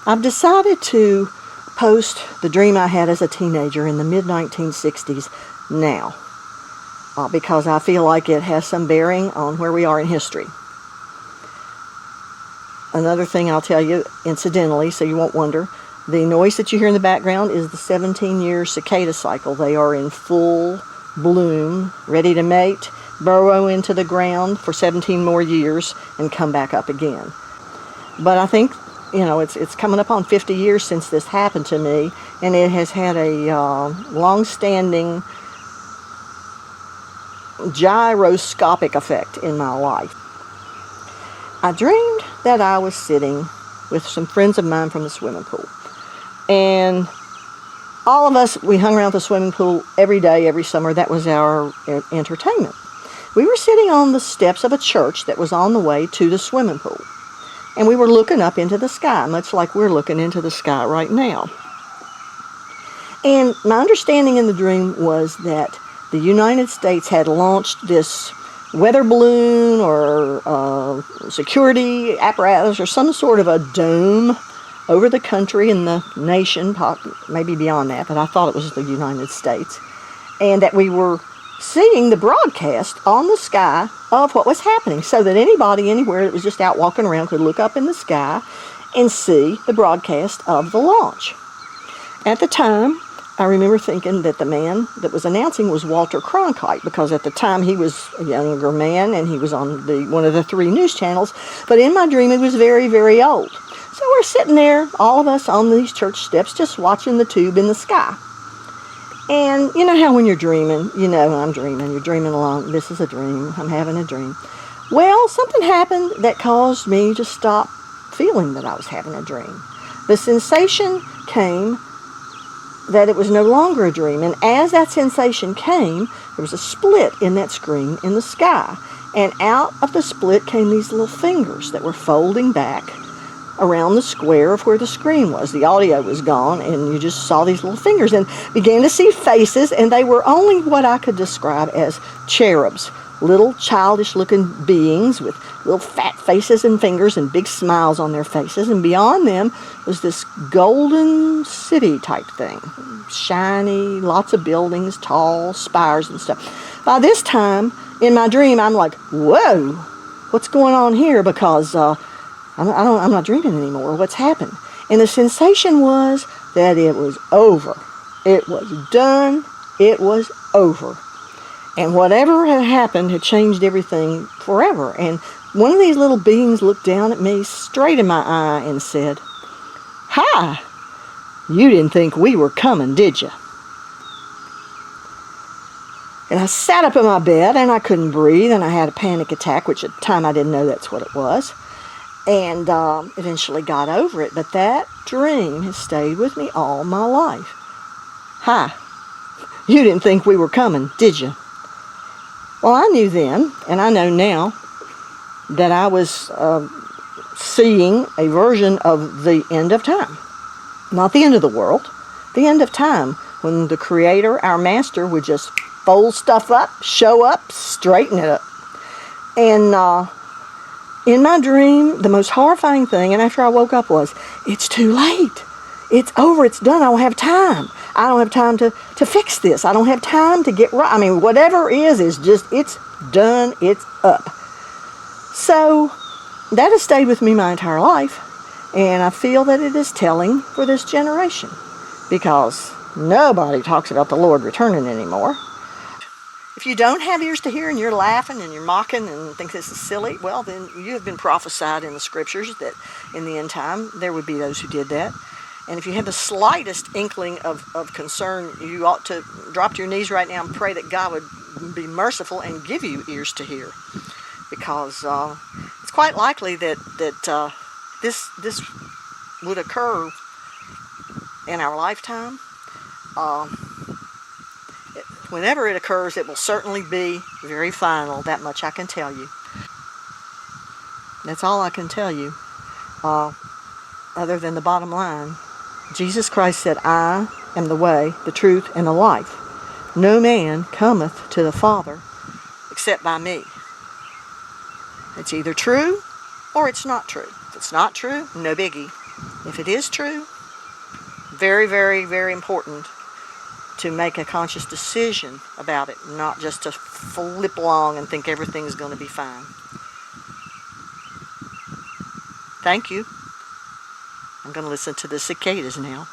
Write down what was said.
I've decided to post the dream I had as a teenager in the mid-1960s now, because I feel like it has some bearing on where we are in history. Another thing I'll tell you incidentally, so you won't wonder, the noise that you hear in the background is the 17-year cicada cycle. They are in full bloom, ready to mate, burrow into the ground for 17 more years, and come back up again. But I think, it's coming up on 50 years since this happened to me, and it has had a long-standing gyroscopic effect in my life. I dreamed that I was sitting with some friends of mine from the swimming pool. And all of us, we hung around the swimming pool every day, every summer. That was our entertainment. We were sitting on the steps of a church that was on the way to the swimming pool. And we were looking up into the sky, much like we're looking into the sky right now. And my understanding in the dream was that the United States had launched this weather balloon or security apparatus or some sort of a dome over the country and the nation, maybe beyond that, but I thought it was the United States, and that we were seeing the broadcast on the sky of what was happening, so that anybody anywhere that was just out walking around could look up in the sky and see the broadcast of the launch. At the time, I remember thinking that the man that was announcing was Walter Cronkite, because at the time he was a younger man and he was on one of the 3 news channels, but in my dream he was very, very old. So we're sitting there, all of us on these church steps, just watching the tube in the sky. And you know how when you're dreaming, I'm dreaming, you're dreaming along, this is a dream, I'm having a dream. Well, something happened that caused me to stop feeling that I was having a dream. The sensation came that it was no longer a dream, and as that sensation came, there was a split in that screen in the sky, and out of the split came these little fingers that were folding back around the square of where the screen was. The audio was gone, and you just saw these little fingers and began to see faces, and they were only what I could describe as cherubs, little childish-looking beings with little fat faces and fingers and big smiles on their faces, and beyond them was this golden city type thing, shiny, lots of buildings, tall spires and stuff. By this time, in my dream, I'm like, whoa, what's going on here? Because I'm not dreaming anymore. What's happened? And the sensation was that it was over. It was done. It was over. And whatever had happened had changed everything forever. And one of these little beings looked down at me straight in my eye and said, "Hi, you didn't think we were coming, did you?" And I sat up in my bed and I couldn't breathe and I had a panic attack, which at the time I didn't know that's what it was. And eventually got over it. But that dream has stayed with me all my life. "Hi, you didn't think we were coming, did you?" Well, I knew then, and I know now, that I was seeing a version of the end of time. Not the end of the world, the end of time, when the Creator, our Master, would just fold stuff up, show up, straighten it up. And in my dream, the most horrifying thing, and after I woke up, was, it's too late. It's over. It's done. I don't have time. I don't have time to fix this. I don't have time to get right. I mean, whatever is just, it's done. It's up. So that has stayed with me my entire life. And I feel that it is telling for this generation, because nobody talks about the Lord returning anymore. If you don't have ears to hear and you're laughing and you're mocking and think this is silly, well, then you have been prophesied in the scriptures that in the end time there would be those who did that. And if you have the slightest inkling of concern, you ought to drop to your knees right now and pray that God would be merciful and give you ears to hear. Because it's quite likely that this would occur in our lifetime. Whenever it occurs, it will certainly be very final. That much I can tell you. That's all I can tell you, other than the bottom line. Jesus Christ said, "I am the way, the truth, and the life. No man cometh to the Father except by me." It's either true or it's not true. If it's not true, no biggie. If it is true, very, very, very important to make a conscious decision about it, not just to flip along and think everything's going to be fine. Thank you. I'm going to listen to the cicadas now.